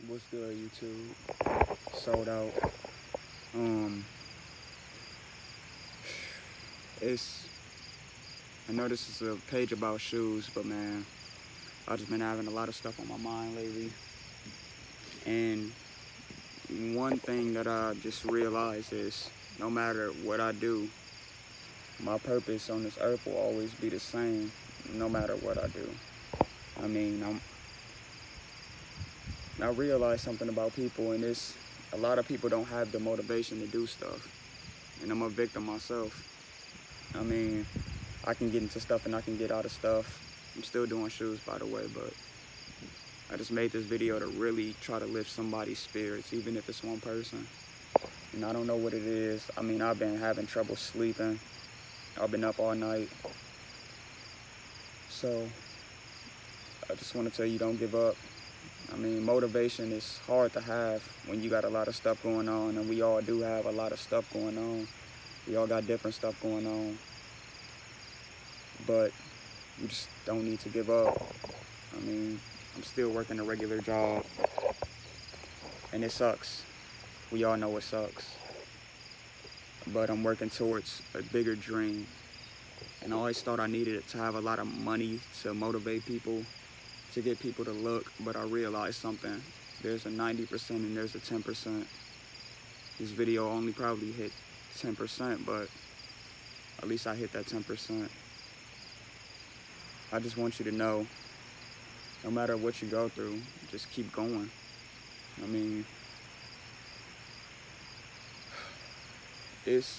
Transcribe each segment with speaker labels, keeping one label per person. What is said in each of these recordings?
Speaker 1: What's good, YouTube? Sold out. Um, it's. I know this is a page about shoes, but man, I've just been having a lot of stuff on my mind lately. And one thing that I just realized is, no matter what I do, my purpose on this earth will always be the same, no matter what I do. I mean, I realized something about people, and it's a lot of people don't have the motivation to do stuff, and I'm a victim myself. I mean, I can get into stuff and I can get out of stuff. I'm still doing shoes, by the way, but I just made this video to really try to lift somebody's spirits, even if it's one person. And I don't know what it is. I mean, I've been having trouble sleeping. I've been up all night. So I just want to tell you, don't give up. I mean, motivation is hard to have when you got a lot of stuff going on, and we all do have a lot of stuff going on. We all got different stuff going on. But you just don't need to give up. I mean, I'm still working a regular job, and it sucks. We all know it sucks. But I'm working towards a bigger dream. And I always thought I needed it to have a lot of money to motivate people, to get people to look, but I realized something. There's a 90% and there's a 10%. This video only probably hit 10%, but at least I hit that 10%. I just want you to know, no matter what you go through, just keep going. I mean,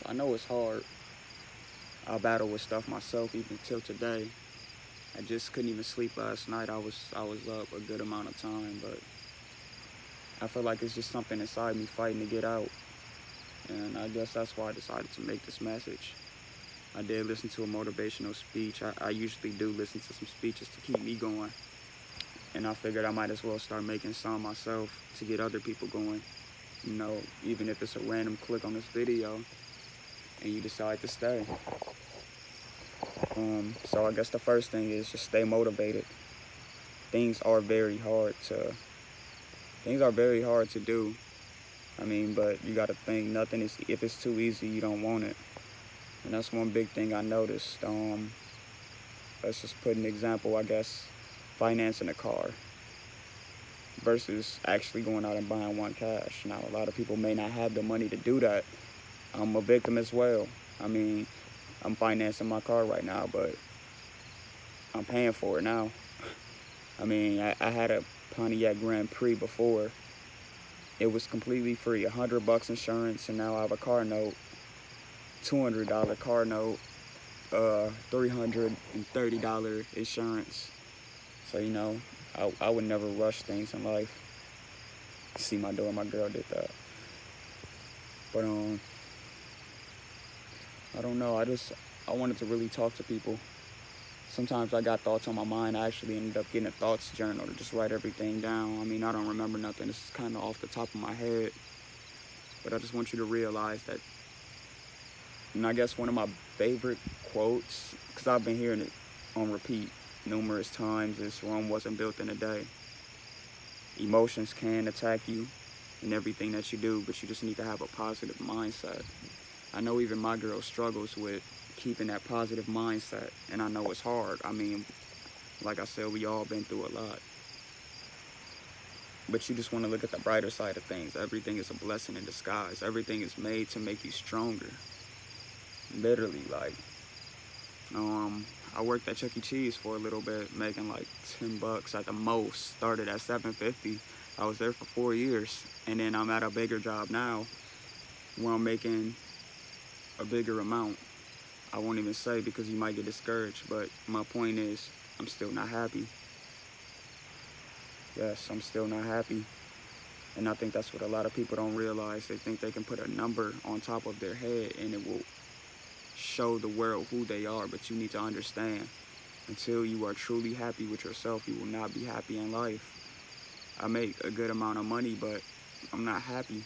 Speaker 1: I know it's hard. I battle with stuff myself even till today. I just couldn't even sleep last night. I was up a good amount of time, but I feel like it's just something inside me fighting to get out. And I guess that's why I decided to make this message. I did listen to a motivational speech. I usually do listen to some speeches to keep me going. And I figured I might as well start making some myself to get other people going. You know, even if it's a random click on this video and you decide to stay. So I guess the first thing is just stay motivated. Things are very hard to do. I mean, but you gotta think if it's too easy, you don't want it. And that's one big thing I noticed. Let's just put an example, I guess, financing a car versus actually going out and buying one cash. Now, a lot of people may not have the money to do that. I'm a victim as well. I mean, I'm financing my car right now, but I'm paying for it now. I mean, I had a Pontiac Grand Prix before. It was completely free, $100 insurance, and now I have a car note, $200 car note, $330 insurance. So, you know, I would never rush things in life. See my girl did that. But I don't know. I wanted to really talk to people. Sometimes I got thoughts on my mind. I actually ended up getting a thoughts journal to just write everything down. I mean, I don't remember nothing. This is kind of off the top of my head. But I just want you to realize that. And I guess one of my favorite quotes, because I've been hearing it on repeat numerous times, is Rome wasn't built in a day. Emotions can attack you in everything that you do, but you just need to have a positive mindset. I know even my girl struggles with keeping that positive mindset, and I know it's hard. I mean, like I said, we all been through a lot. But you just want to look at the brighter side of things. Everything is a blessing in disguise. Everything is made to make you stronger. Literally, like, I worked at Chuck E. Cheese for a little bit, making like $10 at the most. Started at $7.50. I was there for 4 years, and then I'm at a bigger job now, where I'm making a bigger amount. I won't even say because you might get discouraged, but my point is, I'm still not happy. Yes, I'm still not happy. And I think that's what a lot of people don't realize. They think they can put a number on top of their head and it will show the world who they are, but you need to understand, until you are truly happy with yourself, you will not be happy in life. I make a good amount of money, but I'm not happy.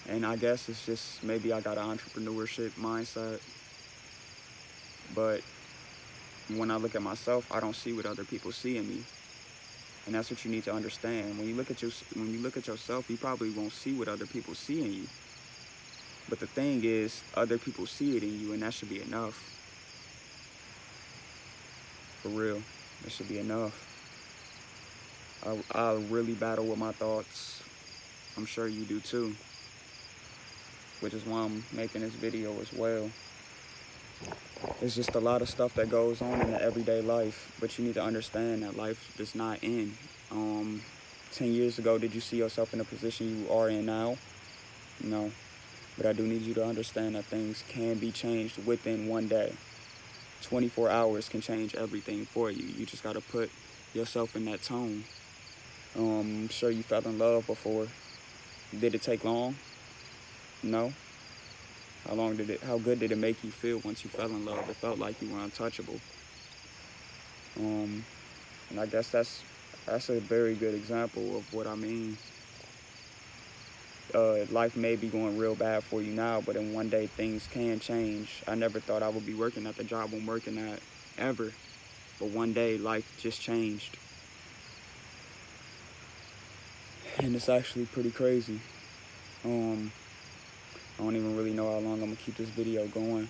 Speaker 1: And I guess it's just maybe I got an entrepreneurship mindset, but when I look at myself, I don't see what other people see in me. And that's what you need to understand. When you look at yourself, you probably won't see what other people see in you. But the thing is, other people see it in you, and that should be enough. For real, that should be enough. I really battle with my thoughts. I'm sure you do too, which is why I'm making this video as well. It's just a lot of stuff that goes on in the everyday life, but you need to understand that life does not end. 10 years ago, did you see yourself in the position you are in now? No. But I do need you to understand that things can be changed within one day. 24 hours can change everything for you. You just got to put yourself in that tone. I'm sure you fell in love before. Did it take long? No. How good did it make you feel once you fell in love? It felt like you were untouchable. And I guess that's a very good example of what I mean. Life may be going real bad for you now, but in one day things can change. I never thought I would be working at the job I'm working at ever, but one day life just changed. And it's actually pretty crazy. I don't even really know how long I'm gonna keep this video going,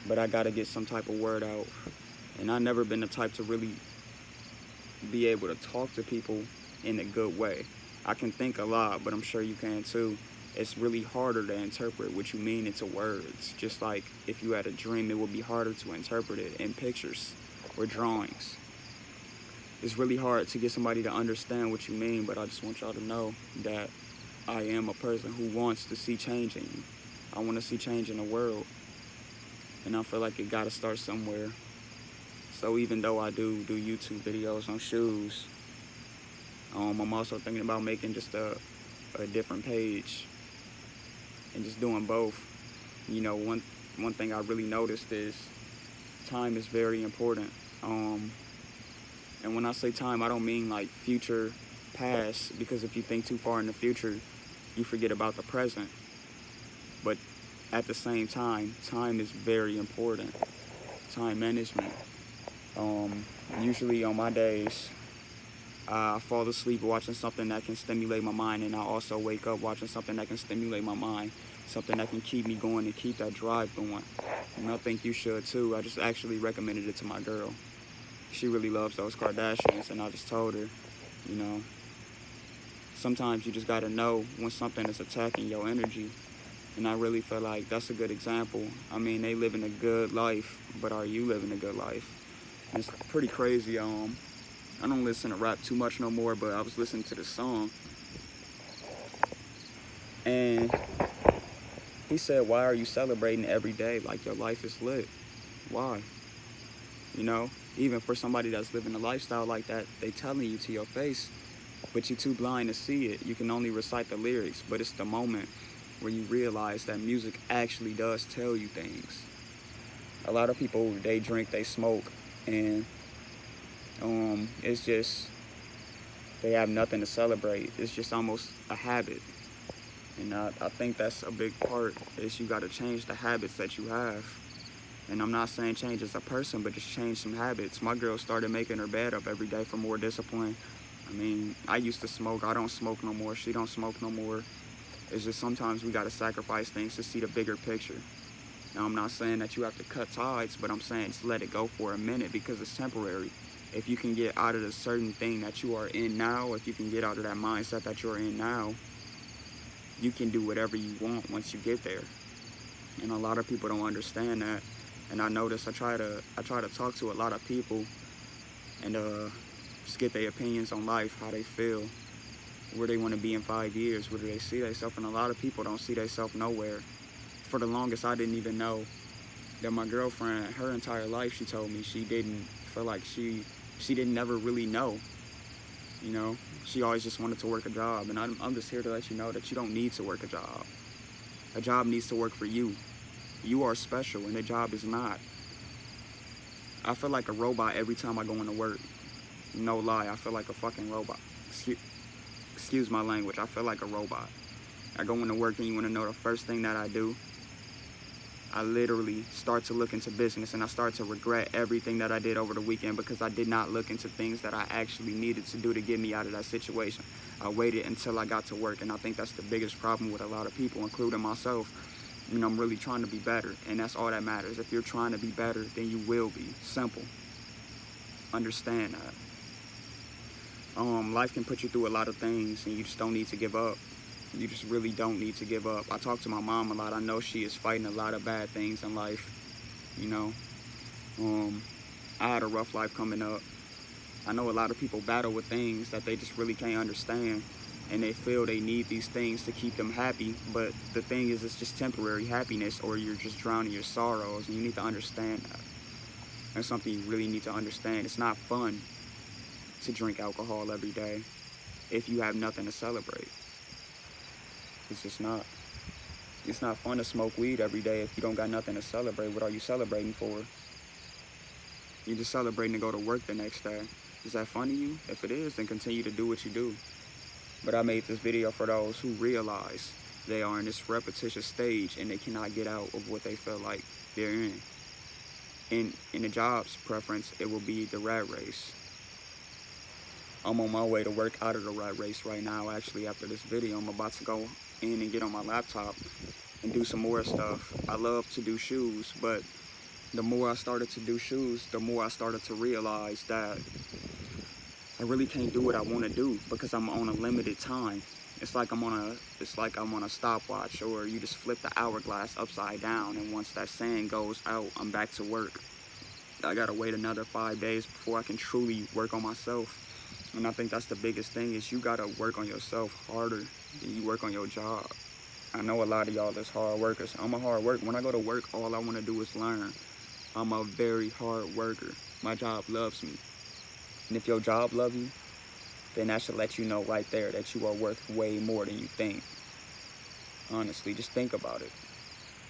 Speaker 1: but I gotta get some type of word out. And I've never been the type to really be able to talk to people in a good way. I can think a lot, but I'm sure you can too. It's really harder to interpret what you mean into words. Just like if you had a dream, it would be harder to interpret it in pictures or drawings. It's really hard to get somebody to understand what you mean, but I just want y'all to know that I am a person who wants to see change in you. I want to see change in the world. And I feel like it got to start somewhere. So even though I do YouTube videos on shoes, I'm also thinking about making just a different page and just doing both. You know, one thing I really noticed is time is very important. And when I say time, I don't mean like future, past, because if you think too far in the future, you forget about the present. But at the same time is very important. Time management. Usually on my days, I fall asleep watching something that can stimulate my mind, and I also wake up watching something that can stimulate my mind, something that can keep me going and keep that drive going. And I think you should too. I just actually recommended it to my girl. She really loves those Kardashians, and I just told her, you know, sometimes you just gotta know when something is attacking your energy. And I really feel like that's a good example. I mean, they living a good life, but are you living a good life? And it's pretty crazy. I don't listen to rap too much no more, but I was listening to this song, and he said, why are you celebrating every day like your life is lit? Why? You know, even for somebody that's living a lifestyle like that, they telling you to your face, but you're too blind to see it. You can only recite the lyrics, but it's the moment where you realize that music actually does tell you things. A lot of people, they drink, they smoke, and it's just, they have nothing to celebrate. It's just almost a habit. And I think that's a big part, is you got to change the habits that you have. And I'm not saying change as a person, but just change some habits. My girl started making her bed up every day for more discipline. I mean, I used to smoke. I don't smoke no more. She don't smoke no more. It's just sometimes we got to sacrifice things to see the bigger picture. Now, I'm not saying that you have to cut ties, but I'm saying just let it go for a minute, because it's temporary. If you can get out of the certain thing that you are in now, if you can get out of that mindset that you're in now, you can do whatever you want once you get there. And a lot of people don't understand that. And I notice I try to talk to a lot of people and just get their opinions on life, how they feel, where they want to be in 5 years, where do they see themselves. And a lot of people don't see themselves nowhere. For the longest, I didn't even know that my girlfriend, her entire life, she told me she didn't feel like she didn't never really know. You know, she always just wanted to work a job. And I'm just here to let you know that you don't need to work a job. A job needs to work for you. You are special, and the job is not. I feel like a robot every time I go into work. No lie, I feel like a fucking robot. Excuse my language, I feel like a robot. I go into work, and you want to know the first thing that I do? I literally start to look into business, and I start to regret everything that I did over the weekend because I did not look into things that I actually needed to do to get me out of that situation. I waited until I got to work, and I think that's the biggest problem with a lot of people, including myself. I'm really trying to be better, and that's all that matters. If you're trying to be better, then you will be. Simple. Understand that. Life can put you through a lot of things, and you just don't need to give up. You just really don't need to give up. I talk to my mom a lot. I know she is fighting a lot of bad things in life. You know, I had a rough life coming up. I know a lot of people battle with things that they just really can't understand, and they feel they need these things to keep them happy. But the thing is, it's just temporary happiness, or you're just drowning your sorrows, and you need to understand that. That's something you really need to understand. It's not fun to drink alcohol every day if you have nothing to celebrate. It's just not. It's not fun to smoke weed every day if you don't got nothing to celebrate. What are you celebrating for? You're just celebrating to go to work the next day. Is that fun to you? If it is, then continue to do what you do. But I made this video for those who realize they are in this repetitious stage and they cannot get out of what they feel like they're in. In the job's preference, it will be the rat race. I'm on my way to work out of the rat race right now. Actually, after this video, I'm about to go in and get on my laptop and do some more stuff. I love to do shoes, but the more I started to do shoes, the more I started to realize that I really can't do what I want to do because I'm on a limited time. It's like I'm on a stopwatch, or you just flip the hourglass upside down, and once that sand goes out, I'm back to work. I gotta wait another 5 days before I can truly work on myself. And I think that's the biggest thing, is you gotta work on yourself harder than you work on your job. I know a lot of y'all is hard workers. I'm a hard worker. When I go to work, all I want to do is learn. I'm a very hard worker. My job loves me. And if your job loves you, then that should let you know right there that you are worth way more than you think. Honestly, just think about it.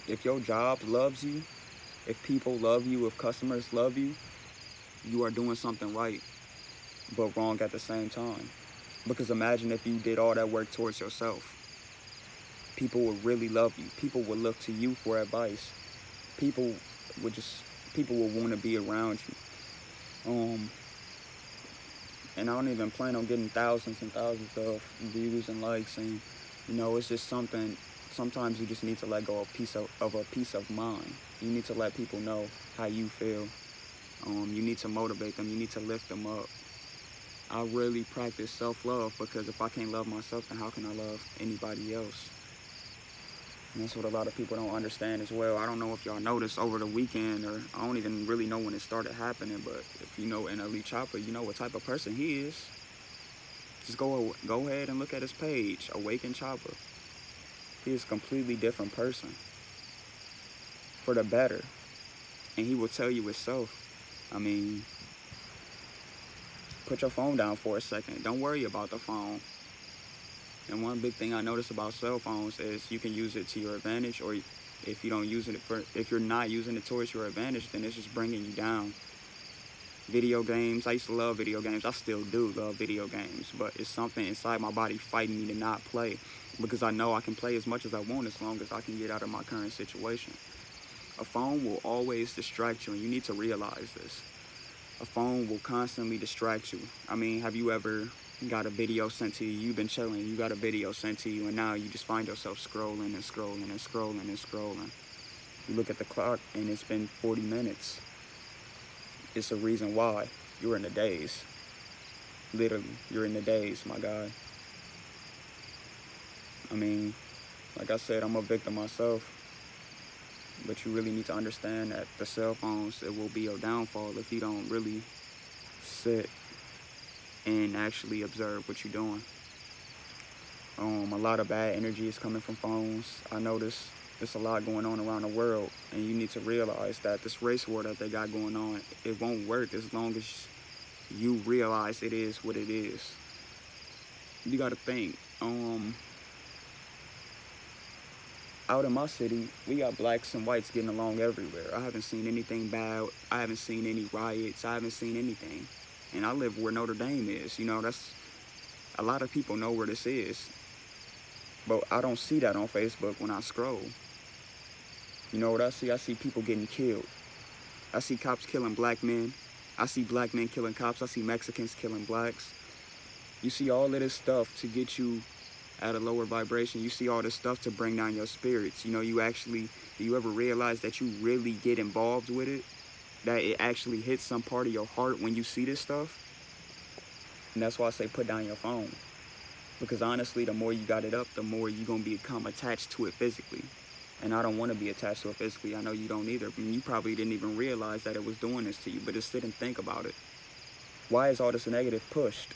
Speaker 1: If your job loves you, if people love you, if customers love you, you are doing something right, but wrong at the same time. Because imagine if you did all that work towards yourself. People would really love you. People would look to you for advice. People would want to be around you. And I don't even plan on getting thousands and thousands of views and likes. And it's just something. Sometimes you just need to let go of a piece of mind. You need to let people know how you feel. You need to motivate them. You need to lift them up. I really practice self-love, because if I can't love myself, then how can I love anybody else? And that's what a lot of people don't understand as well. I don't know if y'all noticed over the weekend, or I don't even really know when it started happening, but if you know NLE Choppa, you know what type of person he is. Just go ahead and look at his page, Awaken Choppa. He is a completely different person, for the better. And he will tell you himself. I mean, put your phone down for a second. Don't worry about the phone. And one big thing I notice about cell phones is you can use it to your advantage, or if you're not using it towards your advantage, then it's just bringing you down. Video games, I used to love video games. I still do love video games, but it's something inside my body fighting me to not play, because I know I can play as much as I want as long as I can get out of my current situation. A phone will always distract you, and you need to realize this. A phone will constantly distract you. I mean, have you ever got a video sent to you? You've been chilling, you got a video sent to you, and now you just find yourself scrolling and scrolling and scrolling and scrolling. You look at the clock and it's been 40 minutes. It's a reason why. You're in the daze. Literally, you're in the daze, my guy. I mean, like I said, I'm a victim myself. But you really need to understand that the cell phones, it will be your downfall if you don't really sit and actually observe what you're doing. A lot of bad energy is coming from phones. I notice there's a lot going on around the world, and you need to realize that this race war that they got going on, it won't work as long as you realize it is what it is. You got to think. Out in my city, we got blacks and whites getting along everywhere. I haven't seen anything bad. I haven't seen any riots. I haven't seen anything. And I live where Notre Dame is. That's a lot of people know where this is. But I don't see that on Facebook when I scroll. You know what I see? I see people getting killed. I see cops killing black men. I see black men killing cops. I see Mexicans killing blacks. You see all of this stuff to get you at a lower vibration. You see all this stuff to bring down your spirits. You know, do you ever realize that you really get involved with it? That it actually hits some part of your heart when you see this stuff? And that's why I say put down your phone. Because honestly, the more you got it up, the more you're going to become attached to it physically. And I don't want to be attached to it physically. I know you don't either. I mean, you probably didn't even realize that it was doing this to you, but just sit and think about it. Why is all this negative pushed?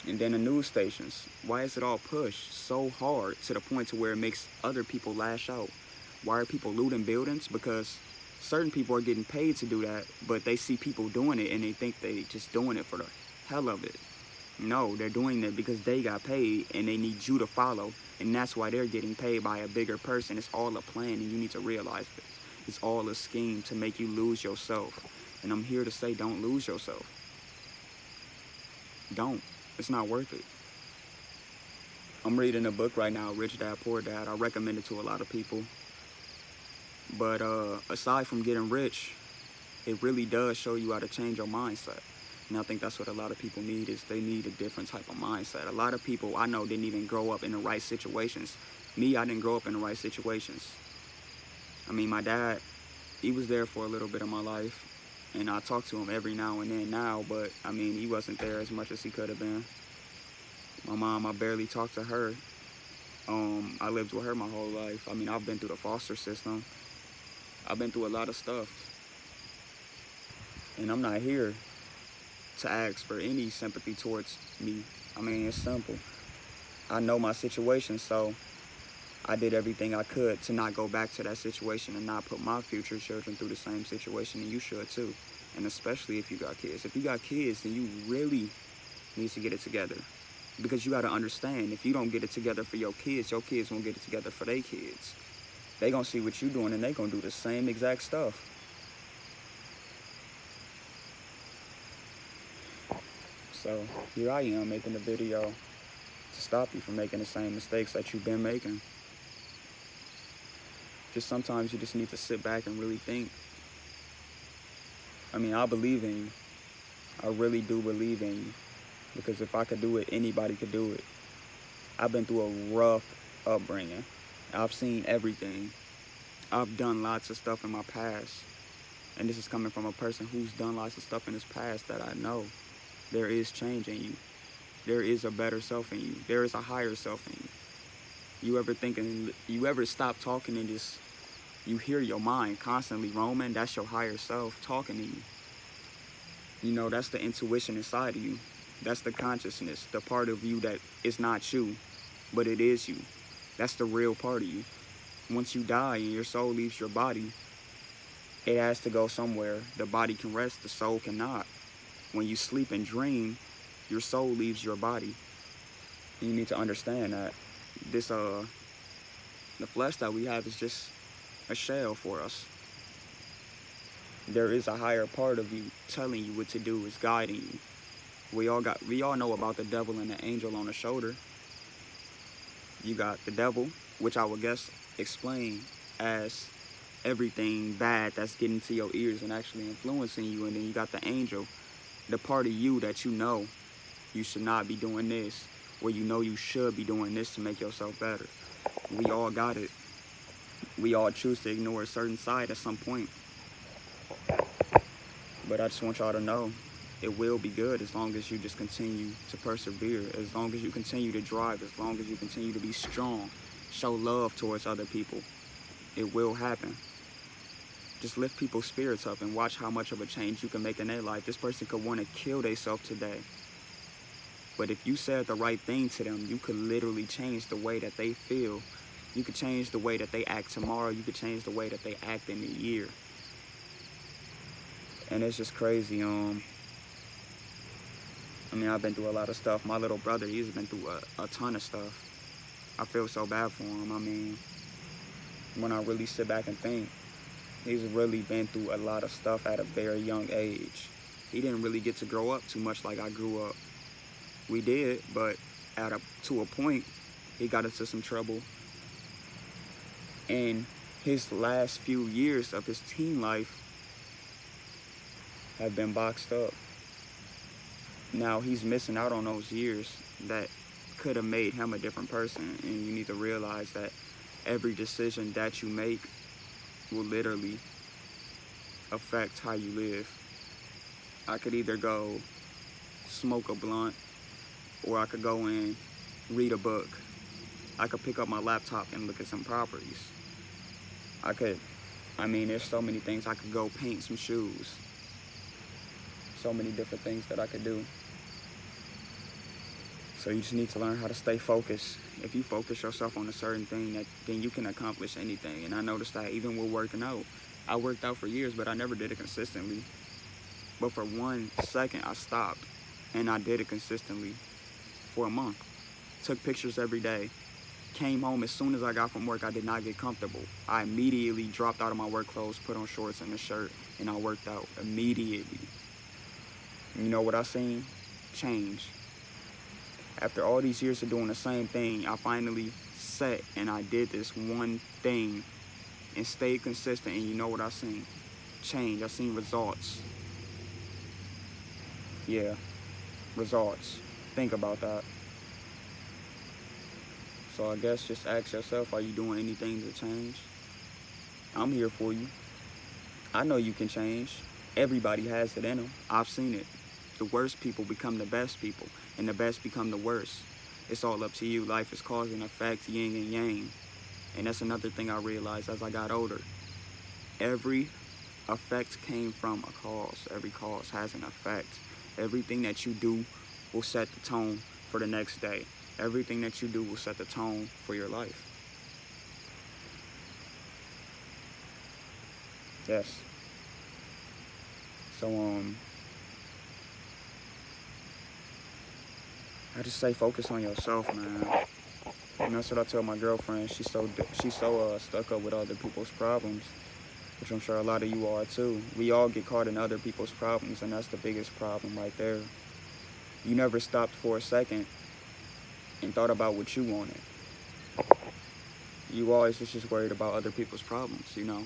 Speaker 1: And then the news stations, why is it all pushed so hard to the point to where it makes other people lash out? Why are people looting buildings? Because certain people are getting paid to do that, but they see people doing it and they think they just doing it for the hell of it. No, they're doing it because they got paid and they need you to follow, and that's why they're getting paid by a bigger person. It's all a plan, and you need to realize this. It's all a scheme to make you lose yourself. And I'm here to say, don't lose yourself. Don't. It's not worth it. I'm reading a book right now, Rich Dad, Poor Dad. I recommend it to a lot of people. But aside from getting rich, it really does show you how to change your mindset. And I think that's what a lot of people need, is they need a different type of mindset. A lot of people I know didn't even grow up in the right situations. Me, I didn't grow up in the right situations. I mean, my dad, he was there for a little bit of my life, and I talk to him every now and then now, but I mean, he wasn't there as much as he could have been. My mom, I barely talked to her. I lived with her my whole life. I mean, I've been through the foster system. I've been through a lot of stuff. And I'm not here to ask for any sympathy towards me. I mean, it's simple. I know my situation, so I did everything I could to not go back to that situation and not put my future children through the same situation, and you should too. And especially if you got kids. If you got kids, then you really need to get it together. Because you got to understand, if you don't get it together for your kids won't get it together for their kids. They gonna see what you're doing and they gonna do the same exact stuff. So here I am making a video to stop you from making the same mistakes that you've been making. Just sometimes you just need to sit back and really think. I mean, I believe in you. I really do believe in you. Because if I could do it, anybody could do it. I've been through a rough upbringing. I've seen everything. I've done lots of stuff in my past. And this is coming from a person who's done lots of stuff in his past that I know. There is change in you. There is a better self in you. There is a higher self in you. You ever stop talking and just, you hear your mind constantly roaming? That's your higher self talking to you. You know, that's the intuition inside of you. That's the consciousness, the part of you that is not you, but it is you. That's the real part of you. Once you die and your soul leaves your body, it has to go somewhere. The body can rest, the soul cannot. When you sleep and dream, your soul leaves your body. You need to understand that the flesh that we have is just a shell for us. There is a higher part of you telling you what to do, is guiding you. We all know about the devil and the angel on the shoulder. You got the devil, which I would guess explain as everything bad that's getting to your ears and actually influencing you. And then you got the angel, the part of you that you know you should not be doing this, or you know you should be doing this to make yourself better. We all got it. We all choose to ignore a certain side at some point. But I just want y'all to know, it will be good as long as you just continue to persevere, as long as you continue to drive, as long as you continue to be strong, show love towards other people. It will happen. Just lift people's spirits up and watch how much of a change you can make in their life. This person could want to kill themselves today. But if you said the right thing to them, you could literally change the way that they feel. You could change the way that they act tomorrow. You could change the way that they act in a year. And it's just crazy. I mean, I've been through a lot of stuff. My little brother, he's been through a ton of stuff. I feel so bad for him. I mean, when I really sit back and think, he's really been through a lot of stuff at a very young age. He didn't really get to grow up too much like I grew up. We did, but to a point, he got into some trouble. And his last few years of his teen life have been boxed up. Now he's missing out on those years that could have made him a different person. And you need to realize that every decision that you make will literally affect how you live. I could either go smoke a blunt, or I could go in, read a book. I could pick up my laptop and look at some properties. There's so many things. I could go paint some shoes. So many different things that I could do. So you just need to learn how to stay focused. If you focus yourself on a certain thing, then you can accomplish anything. And I noticed that even with working out, I worked out for years, but I never did it consistently. But for 1 second, I stopped, and I did it consistently for a month. Took pictures every day. Came home as soon as I got from work. I did not get comfortable. I immediately dropped out of my work clothes, put on shorts and a shirt, and I worked out immediately. You know what I seen? Change. After all these years of doing the same thing, I finally sat and I did this one thing and stayed consistent. And you know what I seen? Change. I seen results. Yeah, results. Think about that. So I guess just ask yourself, are you doing anything to change? I'm here for you. I know you can change. Everybody has it in them. I've seen it. The worst people become the best people, and the best become the worst. It's all up to you. Life is cause and effect, yin and yang. And that's another thing I realized as I got older. Every effect came from a cause. Every cause has an effect. Everything that you do will set the tone for the next day. Everything that you do will set the tone for your life. Yes. So, I just say focus on yourself, man. And that's what I tell my girlfriend. She's so stuck up with other people's problems, which I'm sure a lot of you are too. We all get caught in other people's problems, and that's the biggest problem right there. You never stopped for a second and thought about what you wanted. You always was just worried about other people's problems, you know.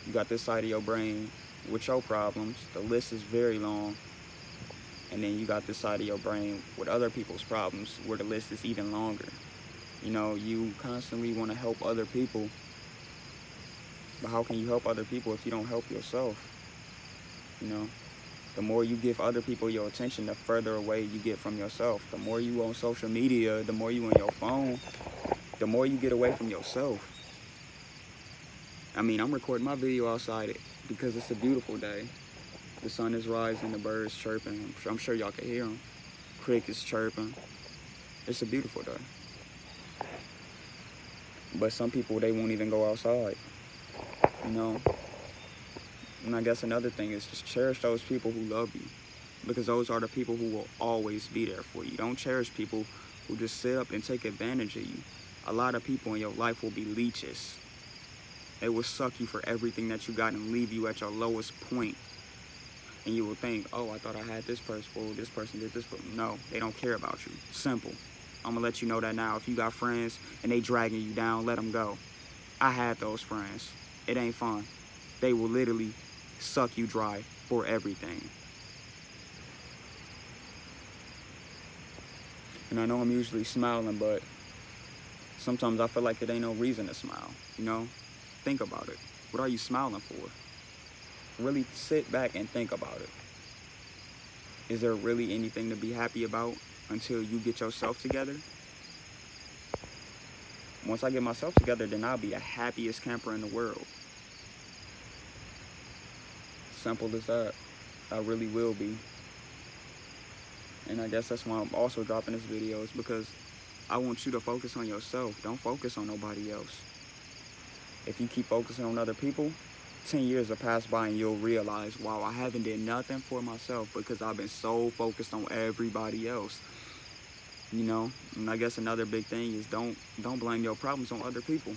Speaker 1: You got this side of your brain with your problems. The list is very long. And then you got this side of your brain with other people's problems where the list is even longer. You know, you constantly want to help other people. But how can you help other people if you don't help yourself? You know, the more you give other people your attention, the further away you get from yourself. The more you on social media, the more you on your phone, the more you get away from yourself. I'm recording my video outside because it's a beautiful day. The sun is rising, the birds chirping. I'm sure y'all can hear them. Crickets chirping. It's a beautiful day. But some people, they won't even go outside, you know? And I guess another thing is just cherish those people who love you, because those are the people who will always be there for you. Don't cherish people who just sit up and take advantage of you. A lot of people in your life will be leeches. They will suck you for everything that you got and leave you at your lowest point. And you will think, oh, I thought I had this person, well, this person did this for me. No, they don't care about you. Simple. I'm gonna let you know that now. If you got friends and they dragging you down, let them go. I had those friends. It ain't fun. They will literally suck you dry for everything. And I know I'm usually smiling, but sometimes I feel like it ain't no reason to smile, you know? Think about it. What are you smiling for? Really sit back and think about it. Is there really anything to be happy about until you get yourself together? Once I get myself together, then I'll be the happiest camper in the world. Simple as that. I really will be. And I guess that's why I'm also dropping this video, is because I want you to focus on yourself. Don't focus on nobody else. If you keep focusing on other people, 10 years will pass by and you'll realize, wow, I haven't did nothing for myself because I've been so focused on everybody else. You know, and I guess another big thing is don't blame your problems on other people.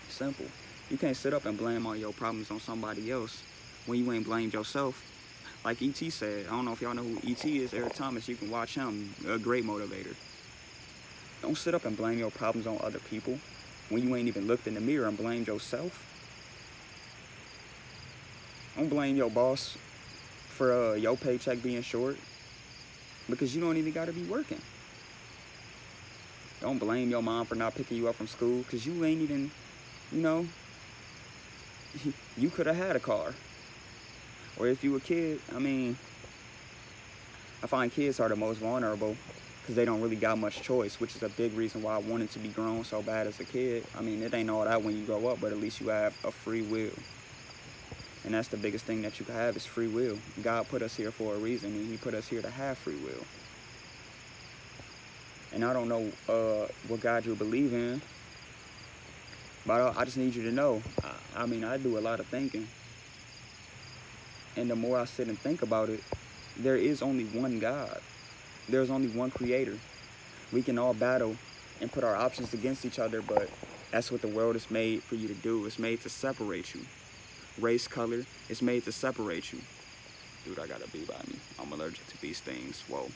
Speaker 1: Simple. You can't sit up and blame all your problems on somebody else when you ain't blamed yourself. Like E.T. said, I don't know if y'all know who E.T. is, Eric Thomas, you can watch him, a great motivator. Don't sit up and blame your problems on other people. when you ain't even looked in the mirror and blamed yourself? Don't blame your boss for your paycheck being short, because you don't even got to be working. Don't blame your mom for not picking you up from school, because you ain't even, you know, you could have had a car. Or if you a kid, I mean, I find kids are the most vulnerable because they don't really got much choice, which is a big reason why I wanted to be grown so bad as a kid. I mean, it ain't all that when you grow up, but at least you have a free will. And that's the biggest thing that you can have is free will. God put us here for a reason, and he put us here to have free will. And I don't know what God you believe in, but I just need you to know, I mean, I do a lot of thinking. And the more I sit and think about it, there is only one God. There's only one creator. We can all battle and put our options against each other, but that's what the world is made for you to do. It's made to separate you. Race, color, it's made to separate you. Dude, I got a bee by me. I'm allergic to bee stings. Whoa.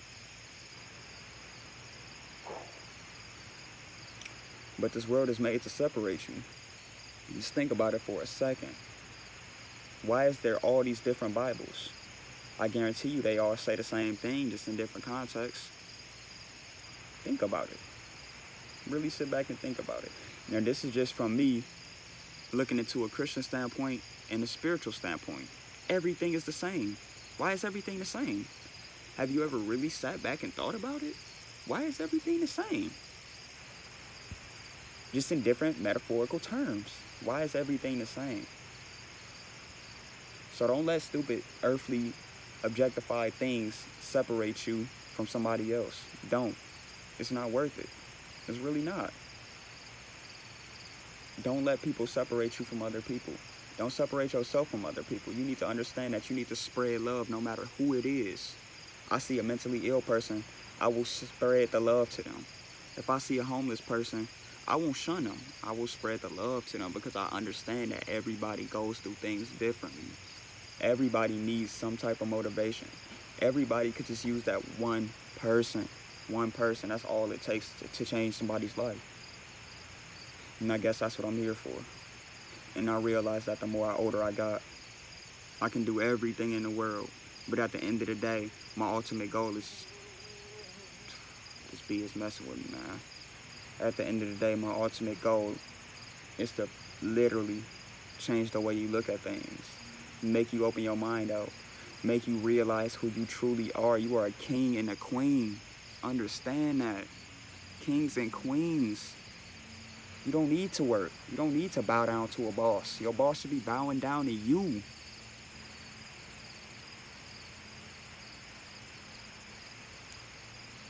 Speaker 1: But this world is made to separate you. Just think about it for a second. Why is there all these different Bibles? I guarantee you they all say the same thing, just in different contexts. Think about it. Really sit back and think about it. Now, this is just from me looking into a Christian standpoint and a spiritual standpoint. Everything is the same. Why is everything the same? Have you ever really sat back and thought about it? Why is everything the same? Just in different metaphorical terms. Why is everything the same? So don't let stupid earthly objectified things separate you from somebody else. Don't. It's not worth it. It's really not. Don't let people separate you from other people. Don't separate yourself from other people. You need to understand that you need to spread love no matter who it is. I see a mentally ill person, I will spread the love to them. If I see a homeless person, I won't shun them. I will spread the love to them because I understand that everybody goes through things differently. Everybody needs some type of motivation. Everybody could just use that one person. One person, that's all it takes to change somebody's life. And I guess that's what I'm here for. And I realized that the more older I got, I can do everything in the world. But at the end of the day, my ultimate goal is this bee is messing with me, man. At the end of the day, my ultimate goal is to literally change the way you look at things. Make you open your mind out. Make you realize who you truly are. You are a king and a queen. Understand that. Kings and queens. You don't need to work. You don't need to bow down to a boss. Your boss should be bowing down to you.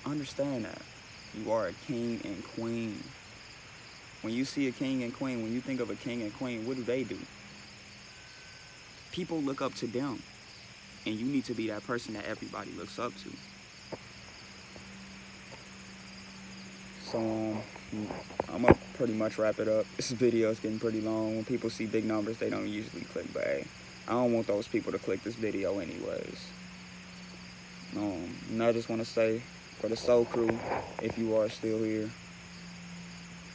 Speaker 1: Understand that. You are a king and queen. When you see a king and queen, when you think of a king and queen, what do? People look up to them. And you need to be that person that everybody looks up to. So, I'm going to pretty much wrap it up. This video is getting pretty long. When people see big numbers, they don't usually click, but hey, I don't want those people to click this video anyways. And I just want to say, for the Soul Crew, if you are still here,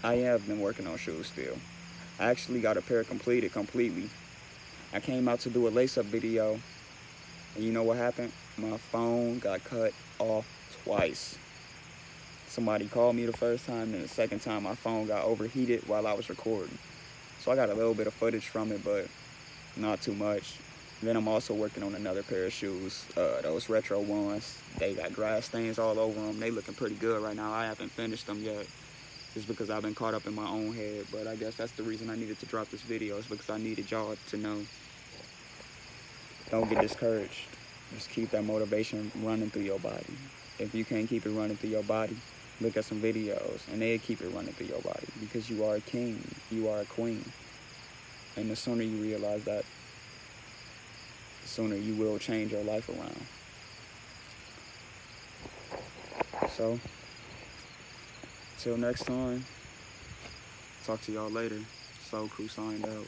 Speaker 1: I have been working on shoes still. I actually got a pair completed completely. I came out to do a lace-up video, and you know what happened? My phone got cut off twice. Somebody called me the first time, and the second time my phone got overheated while I was recording. So I got a little bit of footage from it, but not too much. Then I'm also working on another pair of shoes, those retro ones. They got grass stains all over them. They looking pretty good right now. I haven't finished them yet, just because I've been caught up in my own head. But I guess that's the reason I needed to drop this video, is because I needed y'all to know. Don't get discouraged. Just keep that motivation running through your body. If you can't keep it running through your body, look at some videos, and they'll keep it running through your body, because you are a king, you are a queen. And the sooner you realize that, the sooner you will change your life around. So, till next time, talk to y'all later. Soul Crew signed out.